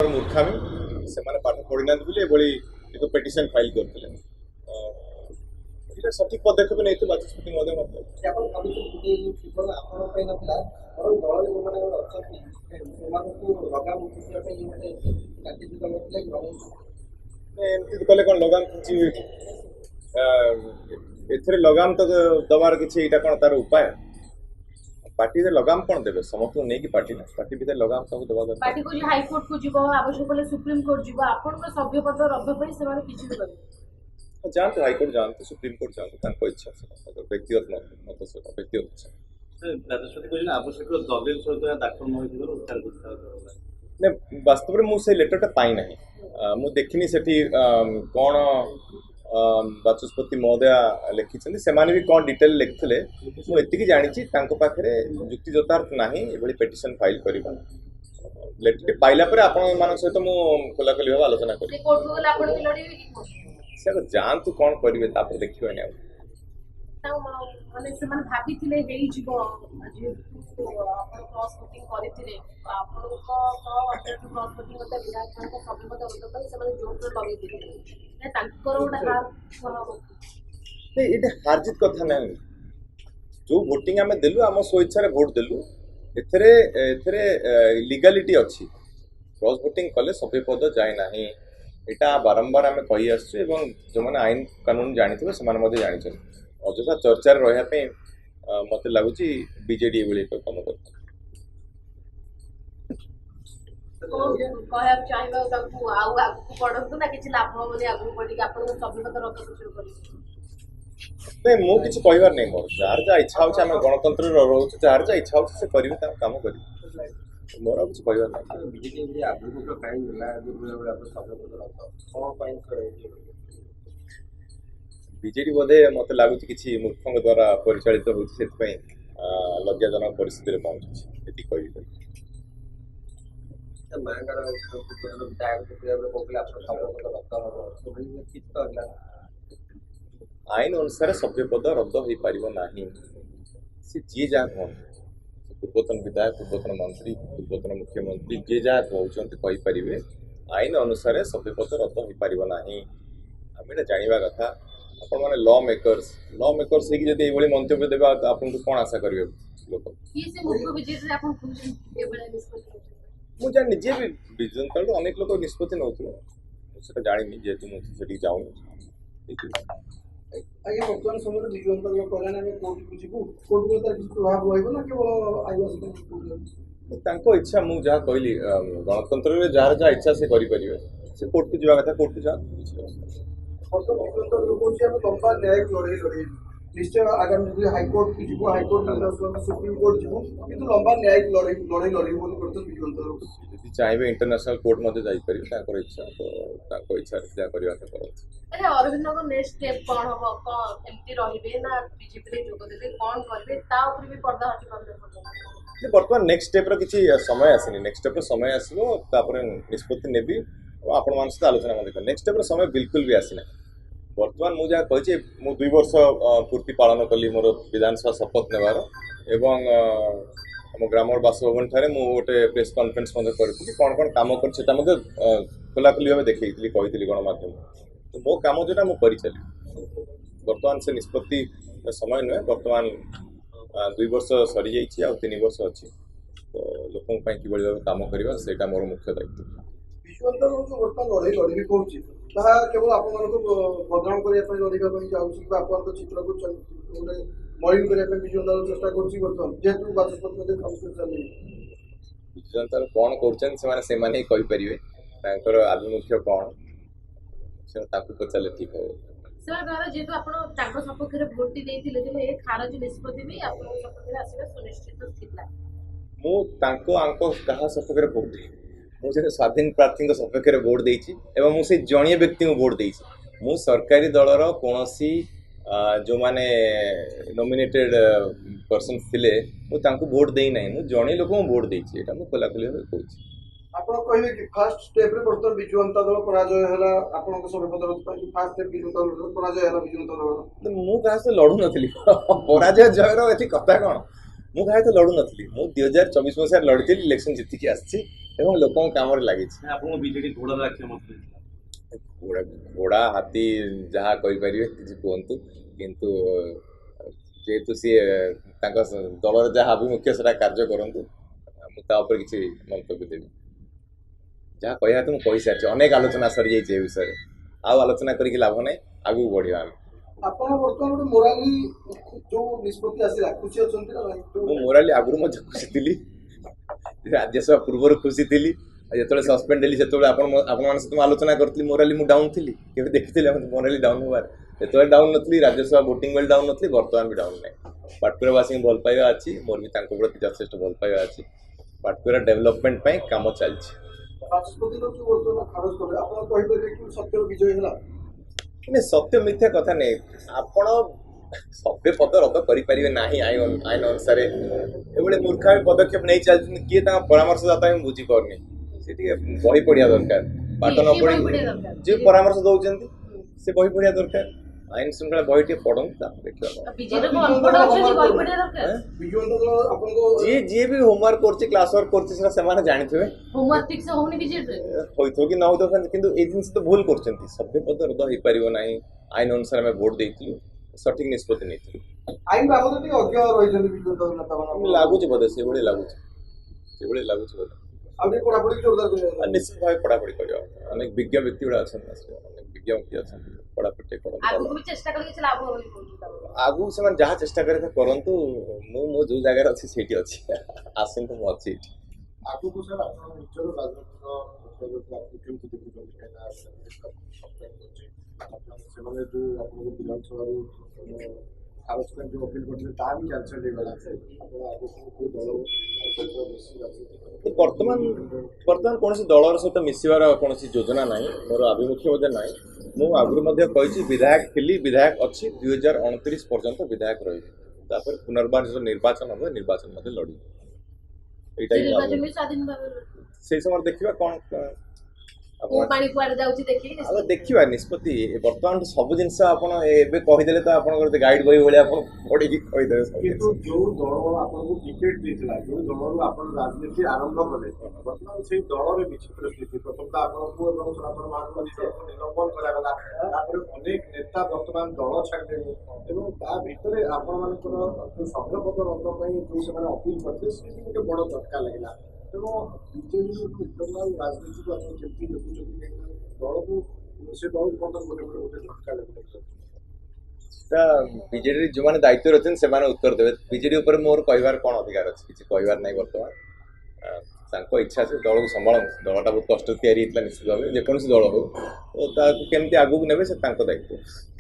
मूर्खामी से पाठ पढ़ी ना एक पिटिशन फाइल करते सठिक पदक्षेप नहीं बाचस्पति एमती कले कौन लगाम खिंची ए लगाम तो दबार किसी कौन तार उपाय पार्टी रे लगाम कौन देबे समस्त नहीं कि पार्टी ना पार्टी भीतर लगाम सब दबा दरकार पार्टी को हाई कोर्ट को जीव आवश्यक पड़े सुप्रीम कोर्ट जीव आपन को सभ्य पद रद्द पई से माने किछि कर जानते हाई कोर्ट जानते सुप्रीम कोर्ट जानते तांको इच्छा से व्यक्तिगत मत से व्यक्तिगत इच्छा राजस्वती को आवश्यक दलिल सहित दाखल न होइथिबार उच्चार करता ने वास्तव में मु से लेटरटा पाई नाही मु देखिनी सेठी कोन बाचस्पति महोदय लिखिं से भी कौन डिटेल लिखते मुझे जानी पाखे जुक्ति जतार्थ ना ये पिटिशन फाइल कर पाइला आपण सहित मुझे खोलाखोली भाव आलोचना कर जानतु कौन करेंगे देखिए माने से माने भाभी थिले हेई जीवो जे आपण क्रॉस वोटिंग करथिले आपण को अटर क्रॉस वोटिंग होता विधायक को सभी मत होता पर से माने जोर जोर लगे दिले ने तांकर ओडा हार ये हार जीत कथा ना जो वोटिंग आम देलु आम स्वेच्छा वोट देलु एथरे एथरे लीगालिटी अच्छी क्रॉस वोटिंग कले सभी पद जाए ना यहाँ बारंबार आम कही आसु जो मैंने आईन कानून जानी से जानी अଯଥା चर्चा रहा मत लगुच बीजेडी ये कम कर मुझे कहबार नहीं मोर जार जहाँ इच्छा हो गणतंत्र रोचे जार जहाँ इच्छा हो करेंगे कम कर मोर कुछ कहबार नहीं बीजेडी बोधे मत लगुच कि मूर्खों द्वारा परिचालित होती लज्जाजनक परिस्थिति पहुंची आईन अनुसार सभ्य पद रद्द हो पार ना सी जी जहाँ कहते पूर्वतन विधायक पूर्वतन मंत्री पूर्वतन मुख्यमंत्री जी जहाँ कहते आईन अनुसार सभ्य पद रद्द हो पार ना आम जाना कथा आपण माने लॉ मेकर्स हे कि जदि एभली मंतव्य देबा आपन को कोन आशा करिवे लोक की से मुख्य विजय से आपन खुश एबले निष्पत्ति मु जान निजे भी विजन तळ अनेक लोक निष्पत्ति नउथु सेटा जानि जे तुम सेठी जाऊ आगे वर्तमान समय विजन तळ कल्याण में कोर्ट को जीवु कोर्ट को तार किछ प्रभाव होइबो ना केवल आदिवासी तांको इच्छा मु जहा कहली गणतंत्र रे जार जा इच्छा से करि परिवे से कोर्ट को जीवा कथा कोर्ट को जा लंबा न्यायिक लड़ाई निश्चय आगामी हाईकोर्ट की जीव हाईकोर्ट सुप्रीम कोर्ट जीव कि लंबा न्यायिक लड़ाई लड़े चाहिए इंटरनेशनल कोर्ट मध्य जापर इच्छा तो इच्छा जहाँ करवा अरे अरविंद को नेक्स्ट स्टेप कौन हम कौन एमती रहिबे ना बीजेपी रे जोग देबे कौन करबे ता ऊपर भी पर्दा हटि पाबे बर्तमान नेक्स्ट स्टेप रो किछि समय आसीनी नेक्स्ट स्टेप रो समय आसीबो तापर निष्पत्ति नेबी आपण मान सहित आलोचना मध्य नेक्स्ट स्टेप रो समय बिल्कुल भी आसीना बर्तमान मुझे जहाँ कही मु 2 वर्ष पूर्ति पालन कली मोर विधानसभा शपथ नेबार एवं आम ग्राम बासभवन ठारे मु गोटे प्रेस कॉन्फ्रेंस करी कौन कौन काम कर खोलाखोली भाव देखी कही गणमाध्यम तो मो कम जोटा मुझे चली बर्तमान से निष्पत्ति समय नुहे बर्तमान 2 वर्ष सरी जा 3 वर्ष अच्छी तो लोक कि भाव कम करवा से मोर मुख्य दायित्व लड़ाई लड़ी कौन ताहा केवल आपण बदनाम करने लड़ाई जाऊँ चित्र को मलिन करने चेष्टा कर जेहेतु बाचस्पति जनता कौन कर आभिमुख्य कौन से पचारे ठीक हो सर द्वारा जेतु आपण ताको सपक्ष रे वोट देथिले जे ए खारज निष्पत्ति भी आपण सपक्ष रे आसीबा सुनिश्चित थिला मु ताको आंको कहा सपक्ष रे वोट दे मुझे स्वाधीन प्रार्थी सपक्ष में भोट देती मुझे जड़े व्यक्ति को भोट देती मु सरकारी दलर कौन जो माने नॉमिनेटेड पर्सन थिले मुझे भोट दे ना मुझे जड़े लोक भोट देती खोलाखोली भाव कहूँ आपण कहले कि फर्स्ट स्टेप रे बर्तमान विजु जनता दल पराजय हला आपण को सभ्य पद फर्स्ट स्टेप विजु जनता दल पराजय हला विजु जनता दल मु कहा से लड़ू नथली पराजय जयर एथि कथा कोन मु कहा तो लड़ू नथली मु 2024 मसिया लड़ती इलेक्शन जीतिकी आसी ଏବଂ ଲୋକଙ୍କ କାମରେ ଲାଗିଛି। ଆପଣଙ୍କୁ ବିଜେଡି ଘୋଡ଼ାର ଆଖ୍ୟା ମଧ୍ୟ ଘୋଡ଼ା ହାତୀ ଯାହା କହିପାରିବେ କିଛି କୁହନ୍ତୁ, କିନ୍ତୁ ଯେହେତୁ ସିଏ ତାଙ୍କ ଦଳର ଯାହା ଆଭିମୁଖ୍ୟ ସେଟା କାର୍ଯ୍ୟ କରନ୍ତୁ, ମୁଁ ତା ଉପରେ କିଛି ମନ୍ତବ୍ୟ ଦେବି। ଯାହା କହିବା କଥା ମୁଁ କହିସାରିଛି, ଅନେକ ଆଲୋଚନା ସରିଯାଇଛି ଏ ବିଷୟରେ, ଆଉ ଆଲୋଚନା କରିକି ଲାଭ ନାହିଁ, ଆଗକୁ ବଢ଼ିବା ଆମେ। ଆପଣ ବର୍ତ୍ତମାନ ଗୋଟେ ମୋରାଲି ଯୋଉ ନିଷ୍ପତ୍ତି ଆସିଲା ଖୁସି ଅଛନ୍ତି ନା ନାହିଁ? ମୁଁ ମୋରାଲି ଆଗରୁ ମଧ୍ୟ ଖୁସି ଥିଲି, ରାଜ୍ୟସଭା ପୂର୍ବରୁ ଖୁସି ଥିଲି, ଆଉ ଯେତେବେଳେ ସସ୍ପେଣ୍ଡ ହେଲି ସେତେବେଳେ ଆପଣମାନଙ୍କ ସହିତ ମୁଁ ଆଲୋଚନା କରିଥିଲି ମୋରାଲି ମୁଁ ଡାଉନ୍ ଥିଲି, କେବେ ଦେଖିଥିଲେ ମୋରାଲି ଡାଉନ୍ ହେବାର? ଯେତେବେଳେ ଡାଉନ୍ ନଥିଲି, ରାଜ୍ୟସଭା ଭୋଟିଂ ବେଳେ ଡାଉନ୍ ନଥିଲି, ବର୍ତ୍ତମାନ ବି ଡାଉନ୍ ନାହିଁ। ପାଟକୁରାବାସୀଙ୍କୁ ଭଲ ପାଇବା ଅଛି, ମୋର ବି ତାଙ୍କ ପ୍ରତି ଯଥେଷ୍ଟ ଭଲ ପାଇବା ଅଛି। ପାଟକୁରା ଡେଭଲପମେଣ୍ଟ ପାଇଁ କାମ ଚାଲିଛି। ବାଚସ୍ପତିର ଯୋଉ ବର୍ତ୍ତମାନ ଖାରଜ କଲେ ଆପଣ କହିପାରିବେ କି ସତ୍ୟର ବିଜୟ ହେଲା? କିନ୍ତୁ ସତ୍ୟ ମିଥ୍ୟା କଥା ନେଇ ଆପଣ ସଭ୍ୟ ପଦ ରଦ୍ଦ କରିପାରିବେ ନାହିଁ ଆଇନ ଅନୁସାରେ। ଏଭଳି ମୂର୍ଖାମୀ ପଦକ୍ଷେପ ନେଇ ଚାଲିଛନ୍ତି, କିଏ ତାଙ୍କ ପରାମର୍ଶଦାତା ମୁଁ ବୁଝିପାରୁନି। ସେ ଟିକେ ବହି ପଢିବା ଦରକାର, ପାଠ ନ କିଏ ବହି ପଢି ପଢିବା ଦରକାର? ଯିଏ ପରାମର୍ଶ ଦଉଛନ୍ତି ସେ ବହି ପଢିବା ଦରକାର। ଆଇନ ଶୃଙ୍ଖଳା ବହି ଟିକେ ପଢନ୍ତୁ, ତାପରେ ଦେଖିବା କ'ଣ। ବିଜେପିର ଅନପଢ ଅଛନ୍ତି, ବହି ପଢିବା ଦରକାର। ବିଜୁ ଜନତା ଆପଣଙ୍କ ଯିଏ ବି ହୋମୱାର୍କ କରୁଛି, କ୍ଲାସ ୱାର୍କ କରୁଛି, ସେଟା ସେମାନେ ଜାଣିଥିବେ। ହୋମୱାର୍କ ଠିକ ସେ ହଉନି ବିଜେପିରେ। ହୋଇଥିବ କି ନ ହୋଇଥିବ, କିନ୍ତୁ ଏଇ ଜିନିଷ ତ ଭୁଲ କରୁଛନ୍ତି। ସଭ୍ୟ ପଦ ରଦ୍ଦ ହେଇପାରିବ ନାହିଁ। ଆଇନ ଅନୁସାରେ ଆମେ ଭୋଟ ଦେଇଥିଲୁ, ସଠିକ ନିଷ୍ପତ୍ତି ନେଇଥିଲୁ। ଆଇନ ବାବଦରେ ଟିକେ ଅଜ୍ଞ ରହିଛନ୍ତି ବିଜୁ ଜନତା ନେତାମାନେ। ଲାଗୁଛି ବୋଧେ ସେଇଭଳି ଲାଗୁଛି ବୋଧେ। ଆଉ ଟିକେ ପଢାପଢି ଜୋରଦାର ଆଉ କରିବା। ନିଶ୍ଚିତ ଭାବେ ପଢାପଢି କରିବା। ଅନେକ ବିଜ୍ଞ ବ୍ୟକ୍ତି ଗୁଡା ଅଛନ୍ତି, ଅନେକ ବିଜ୍ଞ ବ୍ୟକ୍ତି ଅଛନ୍ତି, ପଢାପଢି ଟିକେ କରନ୍ତୁ। ଆଗକୁ ବି ଚେଷ୍ଟା କଲେ କିଛି ଲାଭ ହବନି କହୁଛି ତାପରେ। ଆଗକୁ ସେମାନେ ଯାହା ଚେଷ୍ଟା କରିବେ କରନ୍ତୁ, ମୁଁ ଯୋଉ ଜାଗାରେ ଅଛି ସେଇଠି ଅଛି। ଆସନ୍ତୁ, ମୁଁ ଅଛି ଏଠି। ଆଗକୁ ସାର୍ ଆପଣ ନିଜର ରାଜନୈତିକ ଆପଣ କେମିତି ଦେଖୁଛନ୍ତି? କାହିଁକିନା ସେମାନେ ଯୋଉ ଆପଣଙ୍କ ବିଧାନସଭାରୁ ଖାରଜ ପାଇଁ ଯୋଉ ଅପିଲ କରିଥିଲେ ତାହା ବି କ୍ୟାନସେଲ ହେଇଗଲା। ଆପଣ ଆଗକୁ କୋଉ ଦଳ ସହିତ ବେଶୀ ରାଜନୀତି ବର୍ତ୍ତମାନ କୌଣସି ଦଳର ସହିତ ମିଶିବାର କୌଣସି ଯୋଜନା ନାହିଁ, ମୋର ଆଭିମୁଖ୍ୟ ମଧ୍ୟ ନାହିଁ। ମୁଁ ଆଗରୁ ମଧ୍ୟ କହିଛି, ବିଧାୟକ ଥିଲି, ବିଧାୟକ ଅଛି, 2029 ପର୍ଯ୍ୟନ୍ତ ବିଧାୟକ ରହିବି। ତାପରେ ପୁନର୍ବାର ଯୋଉ ନିର୍ବାଚନ ହେବ, ନିର୍ବାଚନ ମଧ୍ୟ ଲଢ଼ିବି। ଏଇଟା ହିଁ ନିର୍ବାଚନ ବି ସ୍ୱାଧୀନ ଭାବେ ସେଇ ସମୟରେ ଦେଖିବା କ'ଣ କୋଉ ପାଣି କୁଆଡେ ଯାଉଛି ଦେଖିକି ଆମେ ଦେଖିବା ନିଷ୍ପତ୍ତି। ବର୍ତ୍ତମାନ ସବୁ ଜିନିଷ ଆପଣ ଏବେ କହିଦେଲେ ତ ଆପଣଙ୍କର ଗାଇଡ୍ ବହି ଭଳିଆ ଆପଣ ପଢିକି କହିଦେବେ ସବୁ କିନ୍ତୁ ଜିନିଷ। ଯୋଉ ଦଳ ଆପଣଙ୍କୁ ଟିକେଟ ଦେଇଥିଲା, ଯୋଉ ଦଳରୁ ଆପଣ ରାଜନୀତି ଆରମ୍ଭ କଲେ, ବର୍ତ୍ତମାନ ସେଇ ଦଳରେ ବିଚିତ୍ର ସ୍ଥିତି। ପ୍ରଥମତଃ ଆପଣଙ୍କୁ ଏବଂ ସନାତନ ମହାସମାଜକୁ ନିଲମ୍ବନ କରାଗଲା। ତାପରେ ଅନେକ ନେତା ବର୍ତ୍ତମାନ ଦଳ ଛାଡ଼ିଲେଣି ଏବଂ ତା ଭିତରେ ଆପଣମାନଙ୍କର ଯୋଉ ସଭ୍ୟପଦ ରଦ୍ଦ ପାଇଁ ଯୋଉ ସେମାନେ ଅପିଲ କରିଥିଲେ, ସେ ବି ଗୋଟେ ବଡ ଝଟକା ଲାଗିଲା। ତେଣୁ ବିଜେଡି ଇଣ୍ଟରନାଲ ରାଜନୀତିକୁ ଆପଣ କେମିତି ଦେଖୁଛନ୍ତି? ଦଳକୁ ସେ ଦଳକୁ ମଧ୍ୟ ଗୋଟେ ଝଟକା ଲାଗିଲା। ବିଜେଡି ଯେଉଁମାନେ ଦାୟିତ୍ୱରେ ଅଛନ୍ତି ସେମାନେ ଉତ୍ତର ଦେବେ। ବିଜେଡି ଉପରେ ମୋର କହିବାର କ'ଣ ଅଧିକାର ଅଛି? କିଛି କହିବାର ନାହିଁ ବର୍ତ୍ତମାନ। ତାଙ୍କ ଇଚ୍ଛା, ସେ ଦଳକୁ ସମ୍ଭାଳନ୍ତୁ। ଦଳଟା ବହୁତ କଷ୍ଟ ତିଆରି ହେଇଥିଲା ନିଶ୍ଚିତ ଭାବେ, ଯେକୌଣସି ଦଳ ହଉ, ତ ତାକୁ କେମିତି ଆଗକୁ ନେବେ ସେ ତାଙ୍କ ଦାୟିତ୍ୱ।